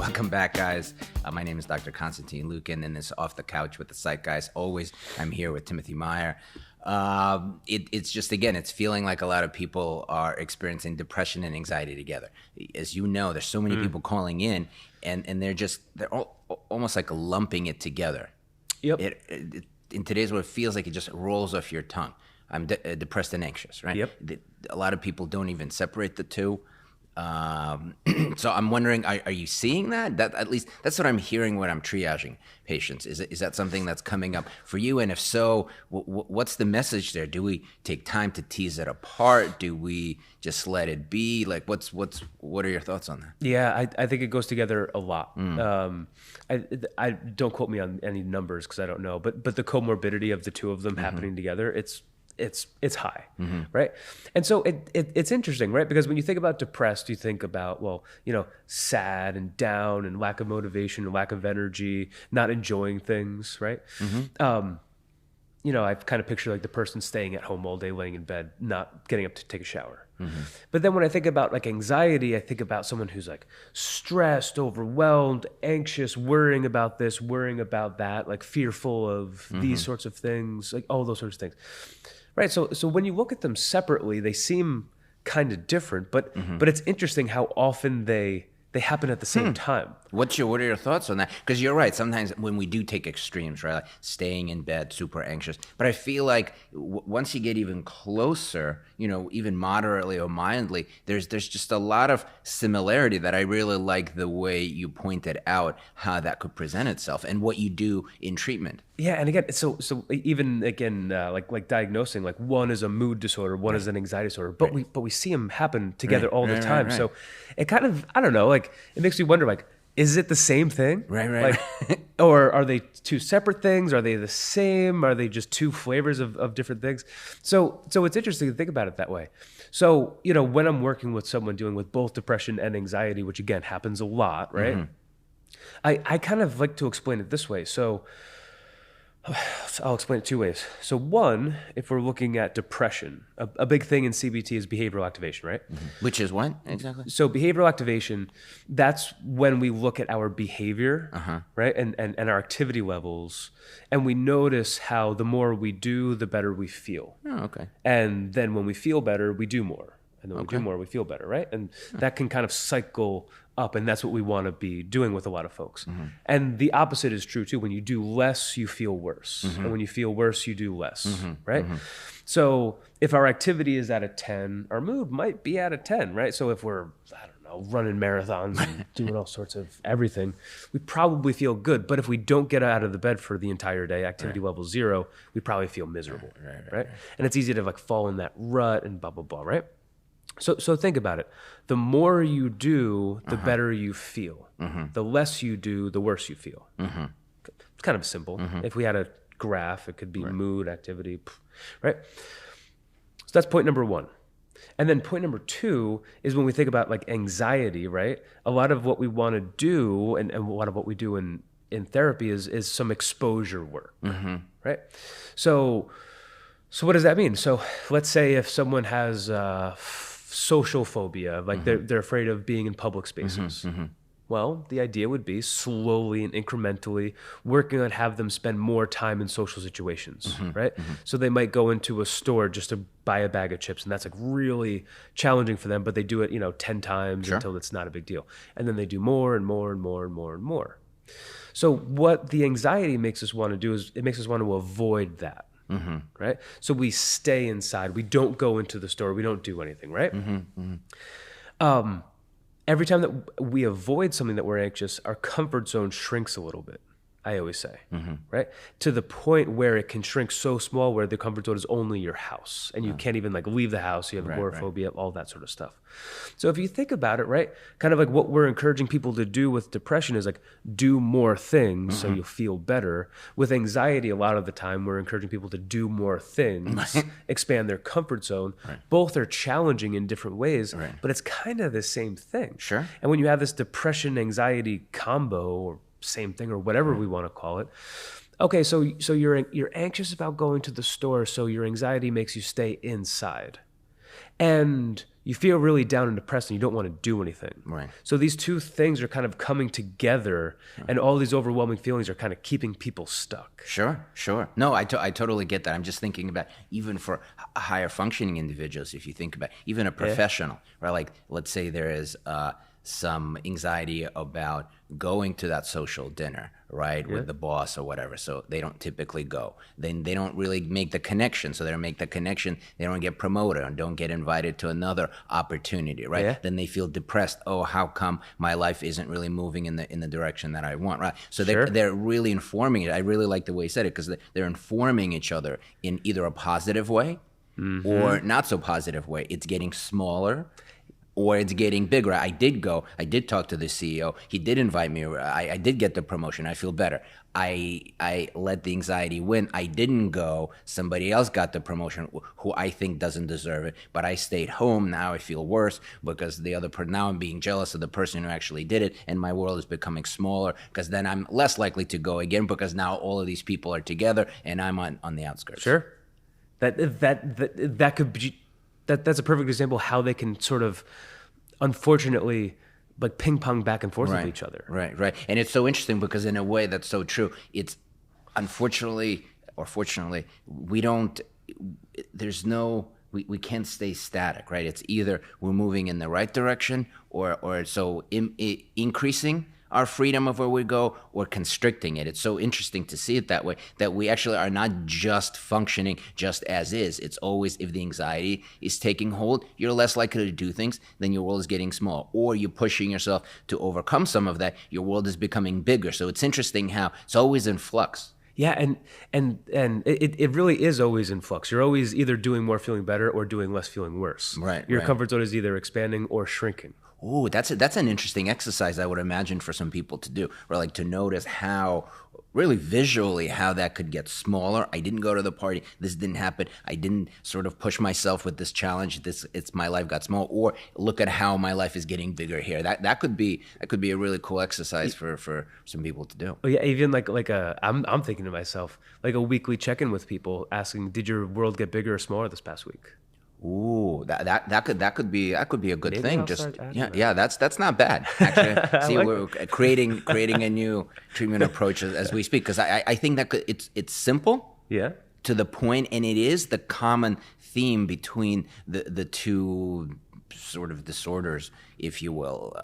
Welcome back, guys. My name is Dr. Konstantin Lukin, and this Off the Couch with the Psych Guys. Always, I'm here with Timothy Meyer. It's just, again, it's feeling like a lot of people are experiencing depression and anxiety together. As you know, there's so many people calling in, and they're almost like lumping it together. Yep. In today's world, it feels like it just rolls off your tongue. I'm depressed and anxious, right? Yep. A lot of people don't even separate the two. So I'm wondering, are you seeing that? At least that's what I'm hearing when I'm triaging patients. Is that something that's coming up for you? And if so, what's the message there? Do we take time to tease it apart? Do we just let it be? Like, what are your thoughts on that? Yeah, I think it goes together a lot. I don't quote me on any numbers because I don't know, but the comorbidity of the two of them happening together, it's high, right? And so it's interesting, right? Because when you think about depressed, you think about, sad and down and lack of motivation and lack of energy, not enjoying things, right? I kind of picture like the person staying at home all day, laying in bed, not getting up to take a shower. But then when I think about like anxiety, I think about someone who's like stressed, overwhelmed, anxious, worrying about this, worrying about that, like fearful of these sorts of things, like all those sorts of things. Right. So when you look at them separately, they seem kind of different, but it's interesting how often they happen at the same time. What are your thoughts on that? Because you're right. Sometimes when we do take extremes, right, like staying in bed, super anxious. But I feel like once you get even closer, even moderately or mildly, there's just a lot of similarity that I really like the way you pointed out how that could present itself and what you do in treatment. Yeah, and again, so even again, like diagnosing, like one is a mood disorder, one is an anxiety disorder, but we see them happen together all the time. So it kind of, I don't know, like it makes me wonder, like, is it the same thing? Right. Like, or are they two separate things? Are they the same? Are they just two flavors of different things? So it's interesting to think about it that way. So, when I'm working with someone dealing with both depression and anxiety, which again happens a lot, right? I kind of like to explain it this way. So I'll explain it two ways. So one, if we're looking at depression, a big thing in CBT is behavioral activation, right? Which is what exactly? So behavioral activation, that's when we look at our behavior, right? And our activity levels, and we notice how the more we do, the better we feel. Oh, okay. And then when we feel better, we do more. And then when we do more, we feel better, right? And that can kind of cycle up, and that's what we want to be doing with a lot of folks. And the opposite is true too. When you do less, you feel worse. And when you feel worse, you do less, right? So if our activity is at a 10, our mood might be at a 10, right? So if we're, running marathons and doing all sorts of everything, we probably feel good. But if we don't get out of the bed for the entire day, activity level 0, we probably feel miserable, right? And it's easy to like fall in that rut and blah, blah, blah, right? So think about it. The more you do, the better you feel. The less you do, the worse you feel. It's kind of simple. If we had a graph, it could be mood, activity, right? So that's point number one. And then point number two is when we think about like anxiety, right? A lot of what we want to do and a lot of what we do in therapy is some exposure work, right? So what does that mean? So let's say if someone has social phobia, like they're afraid of being in public spaces. Well, the idea would be slowly and incrementally working on have them spend more time in social situations, right? So they might go into a store just to buy a bag of chips, and that's like really challenging for them, but they do it, 10 times until it's not a big deal. And then they do more and more and more and more and more. So what the anxiety makes us want to do is it makes us want to avoid that. Right? So we stay inside. We don't go into the store. We don't do anything, right? Every time that we avoid something that we're anxious, our comfort zone shrinks a little bit, I always say, right? To the point where it can shrink so small where the comfort zone is only your house and you can't even like leave the house. You have agoraphobia, all that sort of stuff. So if you think about it, right, kind of like what we're encouraging people to do with depression is like do more things so you'll feel better. With anxiety, a lot of the time we're encouraging people to do more things, expand their comfort zone. Both are challenging in different ways, but it's kind of the same thing. Sure. And when you have this depression anxiety combo or same thing or whatever we want to call it. Okay, so you're anxious about going to the store, so your anxiety makes you stay inside. And you feel really down and depressed and you don't want to do anything. Right. So these two things are kind of coming together, and all these overwhelming feelings are kind of keeping people stuck. Sure. No, I totally get that. I'm just thinking about even for higher functioning individuals, if you think about even a professional, right? Like, let's say there is some anxiety about going to that social dinner, right, with the boss or whatever. So they don't typically go. Then they don't really make the connection. So they don't make the connection. They don't get promoted and don't get invited to another opportunity, right? Yeah. Then they feel depressed. Oh, how come my life isn't really moving in the direction that I want, right? So they're really informing it. I really like the way you said it, because they're informing each other in either a positive way or not so positive way. It's getting smaller, or it's getting bigger. I did talk to the CEO. He did invite me. I did get the promotion. I feel better. I let the anxiety win. I didn't go. Somebody else got the promotion who I think doesn't deserve it, but I stayed home. Now I feel worse because the other person, now I'm being jealous of the person who actually did it, and my world is becoming smaller, because then I'm less likely to go again, because now all of these people are together and I'm on the outskirts. Sure. That could be, that's a perfect example how they can sort of, unfortunately, like ping pong back and forth with each other. Right. And it's so interesting because in a way that's so true. It's unfortunately or fortunately, we can't stay static, right? It's either we're moving in the right direction or so increasing our freedom of where we go or constricting it. It's so interesting to see it that way, that we actually are not just functioning just as is. It's always, if the anxiety is taking hold, you're less likely to do things, then your world is getting small. Or you're pushing yourself to overcome some of that, your world is becoming bigger. So it's interesting how it's always in flux. Yeah, and it really is always in flux. You're always either doing more feeling better or doing less feeling worse. Your comfort zone is either expanding or shrinking. Ooh, that's an interesting exercise, I would imagine, for some people to do, or like to notice how, really visually, how that could get smaller. I didn't go to the party. This didn't happen. I didn't sort of push myself with this challenge. My life got small. Or look at how my life is getting bigger here. That could be a really cool exercise for some people to do. Oh yeah, even I'm thinking to myself, like a weekly check-in with people, asking, did your world get bigger or smaller this past week? Ooh, that could be a good Maybe thing. I'll Just start adding that's not bad. Actually, see, we're creating a new treatment approach as we speak, because I think that it's simple, to the point, and it is the common theme between the two sort of disorders, if you will.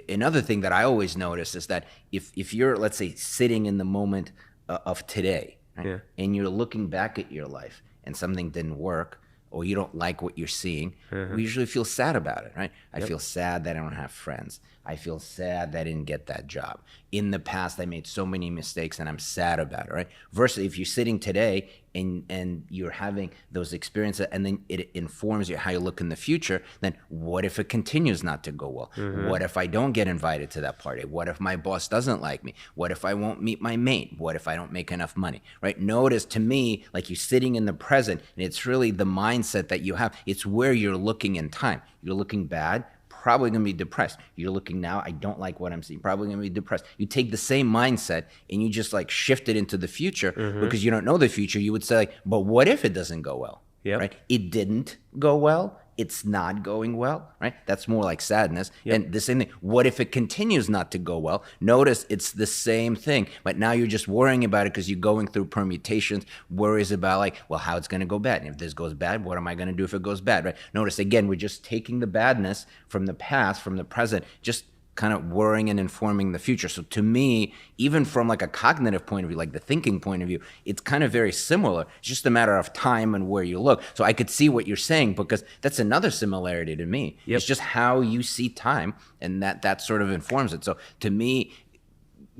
Another thing that I always notice is that if you're, let's say, sitting in the moment of today, right, and you're looking back at your life and something didn't work, or you don't like what you're seeing, we usually feel sad about it, right? I feel sad that I don't have friends. I feel sad that I didn't get that job. In the past, I made so many mistakes and I'm sad about it, right? Versus if you're sitting today and you're having those experiences and then it informs you how you look in the future, then what if it continues not to go well? What if I don't get invited to that party? What if my boss doesn't like me? What if I won't meet my mate? What if I don't make enough money, right? Notice, to me, like, you're sitting in the present, and it's really the mindset that you have. It's where you're looking in time. You're looking bad, probably going to be depressed. You're looking now, I don't like what I'm seeing, probably going to be depressed. You take the same mindset and you just like shift it into the future, because you don't know the future. You would say, like, but what if it doesn't go well? Right? It didn't go well. It's not going well, right? That's more like sadness. And the same thing, what if it continues not to go well? Notice it's the same thing, but now you're just worrying about it because you're going through permutations, worries about, like, well, how it's going to go bad. And if this goes bad, what am I going to do if it goes bad, right? Notice, again, we're just taking the badness from the past, from the present, just kind of worrying and informing the future. So to me, even from like a cognitive point of view, like the thinking point of view, it's kind of very similar. It's just a matter of time and where you look. So I could see what you're saying, because that's another similarity to me. It's just how you see time, and that sort of informs it. So to me,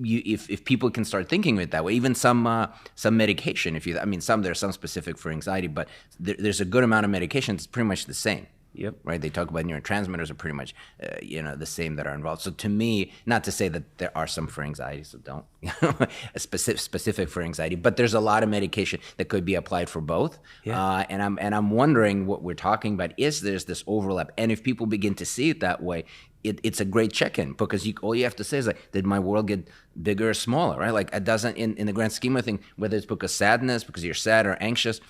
if people can start thinking of it that way, even some medication, there's some specific for anxiety, but there's a good amount of medication that's pretty much the same. Right. They talk about neurotransmitters are pretty much, the same that are involved. So to me, not to say that there are some for anxiety, so don't specific for anxiety, but there's a lot of medication that could be applied for both. And I'm wondering what we're talking about is there's this overlap, and if people begin to see it that way, it's a great check-in, because all you have to say is, like, did my world get bigger or smaller, right? Like, it doesn't, in the grand scheme of things, whether it's because sadness, because you're sad or anxious,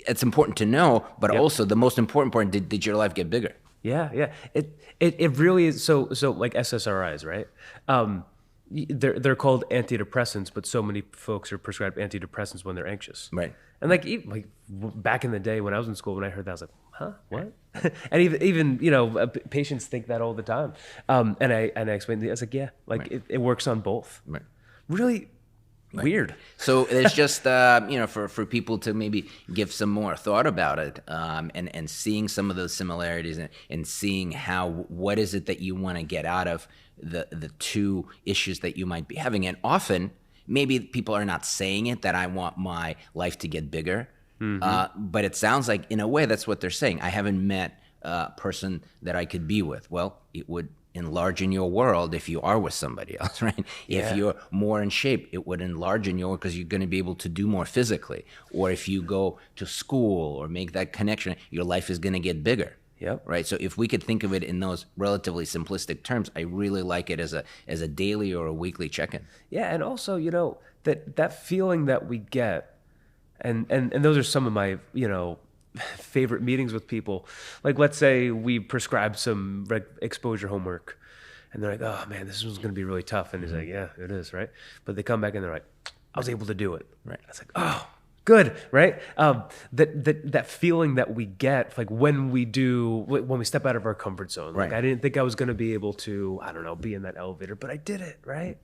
it's important to know, but Yep. also the most important part, did your life get bigger? Yeah, yeah. It really is. So like SSRIs, right? They're called antidepressants, but so many folks are prescribed antidepressants when they're anxious. Right. And back in the day when I was in school, when I heard that, I was like, huh, what? And even patients think that all the time. And I explained, I was like, yeah, it works on both. Right. Really weird. So it's just for people to maybe give some more thought about it, and seeing some of those similarities, and seeing what is it that you want to get out of the two issues that you might be having. And often maybe people are not saying it, that I want my life to get bigger, but it sounds like in a way that's what they're saying. I haven't met a person that I could be with. Well, it would enlarge in your world if you are with somebody else, right? Yeah. If you're more in shape, it would enlarge in your, because you're going to be able to do more physically. Or if you go to school or make that connection, your life is going to get bigger. Yep. Right. So if we could think of it in those relatively simplistic terms, I really like it as a daily or a weekly check-in. Yeah, and also, that feeling that we get, and those are some of my, favorite meetings with people. Like, let's say we prescribe some exposure homework, and they're like, oh man, this one's going to be really tough. And he's like, yeah, it is, right? But they come back and they're like, I was able to do it. Right. It's like, oh, good, right? That feeling that we get, like when we step out of our comfort zone. Like, Right. I didn't think I was going to be able to, I don't know, be in that elevator, but I did it, right?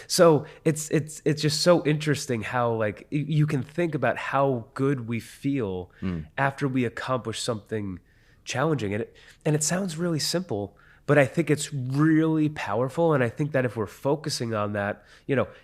So it's just so interesting how, like, you can think about how good we feel after we accomplish something challenging, and it sounds really simple, but I think it's really powerful. And I think that if we're focusing on that,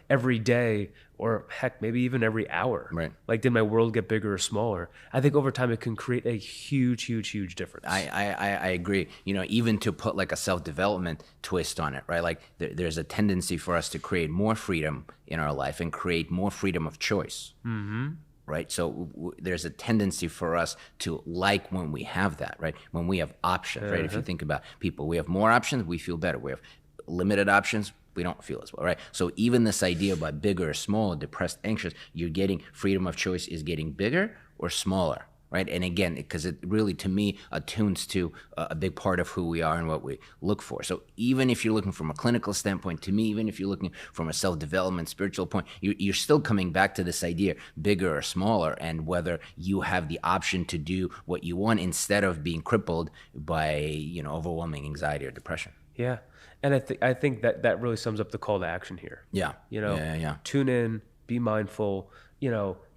every day, or heck, maybe even every hour, Right. like, did my world get bigger or smaller? I think over time it can create a huge, huge, huge difference. I agree. Even to put like a self-development twist on it, right? Like there's a tendency for us to create more freedom in our life and create more freedom of choice. Mm-hmm. Right. So there's a tendency for us to like when we have that, right? When we have options, right? If you think about people, we have more options, we feel better. We have limited options, we don't feel as well, right? So even this idea about bigger or smaller, depressed, anxious, you're getting freedom of choice is getting bigger or smaller, right? And again, because it really, to me, attunes to a big part of who we are and what we look for. So even if you're looking from a clinical standpoint, to me, even if you're looking from a self-development, spiritual point, you're still coming back to this idea, bigger or smaller, and whether you have the option to do what you want instead of being crippled by, overwhelming anxiety or depression. Yeah. And I think that really sums up the call to action here. Yeah. Yeah. Tune in, be mindful,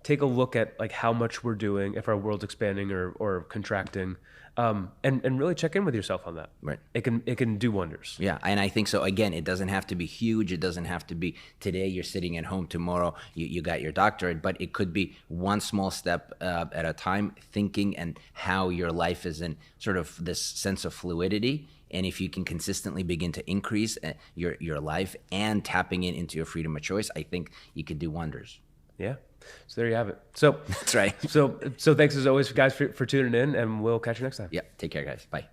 take a look at like how much we're doing, if our world's expanding or contracting, and really check in with yourself on that. Right. It can do wonders. Yeah, and I think so. Again, it doesn't have to be huge. It doesn't have to be today you're sitting at home, tomorrow you got your doctorate, but it could be one small step at a time, thinking and how your life is in sort of this sense of fluidity. And if you can consistently begin to increase your life and tapping into your freedom of choice, I think you could do wonders. Yeah. So there you have it. So That's right. So thanks as always, guys, for tuning in, and we'll catch you next time. Yeah, take care, guys. Bye.